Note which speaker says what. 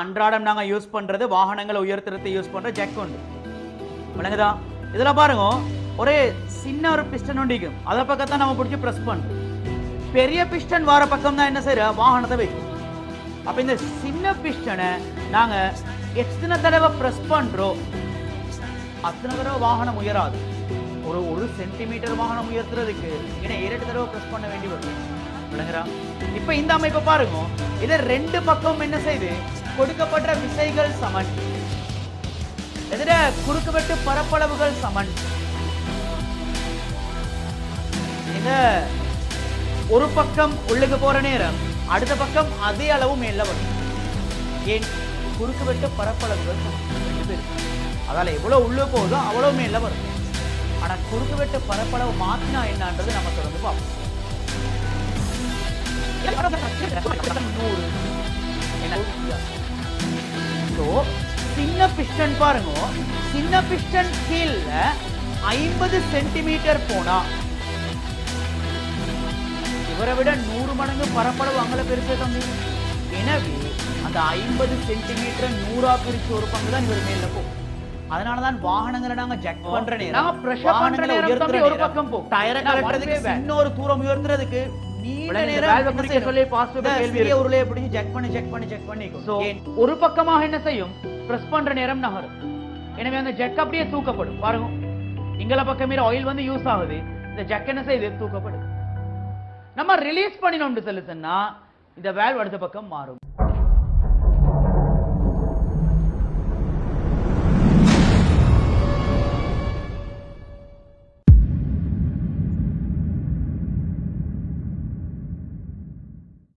Speaker 1: அன்றாடம் நாங்க யூஸ் பண்றது வாகனங்களை உயர்த்துறதுக்கு யூஸ் பண்ற ஜெக் உண்டு விளங்குதா இதுல பாருங்க ஒரே சின்ன ஒரு பிஸ்டன் ஒண்டிக்கும் அத பக்கத்தான் நம்ம பிடிச்சி பிரஸ் பண்றோம் பெரிய பிஸ்டன் வார பக்கம் தான் என்ன செய்யற வாகனத்தை வைக்கும் அப்ப இந்த சின்ன பிஸ்டனை நாங்க எத்தனை தடவை பிரஸ் பண்றோம் அத்தனை தடவை வாகனம் உயராது ஒரு சென்டிமீட்டர் வாகனம் உயர்த்துறதுக்கு ஏன்னா 2 தடவை பிரஸ் பண்ண வேண்டி வரும் விளங்குறா இப்ப இந்த அமைப்பை பாருங்க இதை 2 பக்கம் என்ன செய்து கொடுக்கப்பட்ட விசைகள் சமன் எதிர குறுக்குவெட்டு பரப்பளவுகள் சமன் இந்த ஒரு பக்கம் உள்ளுக்கு போற நேரம் அடுத்த பக்கம் அதே அளவு மேல வரும் ஏன் குறுக்குவெட்டு பரப்பளவுகள் சமன் அதால எவ்வளவு உள்ள போகுதோ அவ்வளவு மேல வரும் ஆனா குறுக்குவெட்டு பரப்பளவு மாத்தினா என்னன்றது நம்ம தொடர்ந்து பார்ப்போம் சின்ன பிஸ்டன் பாருங்க சின்ன பிஸ்டன் கீழ 50 சென்டிமீட்டர் போனா இவரை விட 100 மடங்கு பரப்பளவு அங்கல பெருசே தம்பி எனவே அந்த 50 சென்டிமீட்டர் 100ஆ பிரிச்சு ஒரு பங்கு தான் இவர் மேல போகும் அதனாலதான் வாகனங்களை நாங்க ஜெக் பண்ற நேரம் வாகனங்களை உயர்த்துற ஒரு பக்கம் போ டயரை கலட்டுறதுக்கு இன்னொரு தூரம் உயர்த்துறதுக்கு நீண்ட நேரம் குறிக்க சொல்லி பாசிட்டிவ் கேள்வி இருக்கு உருளைய பிடிச்சு செக் பண்ணி சோ ஒரு பக்கமாக என்ன செய்யும் பிரஸ் பண்ற நேரம் நகரும் எனவே அந்த ஜெக் அப்படியே தூக்கப்படும் பாருங்க இங்கல பக்கமே ஆயில் வந்து யூஸ் ஆகுது இந்த ஜெக் என்ன செய்யுது தூக்கப்படும் நம்ம ரிலீஸ் பண்ணினோம்னு சொல்லுன்னா இந்த வால்வ் அடுத்த பக்கம் மாறும்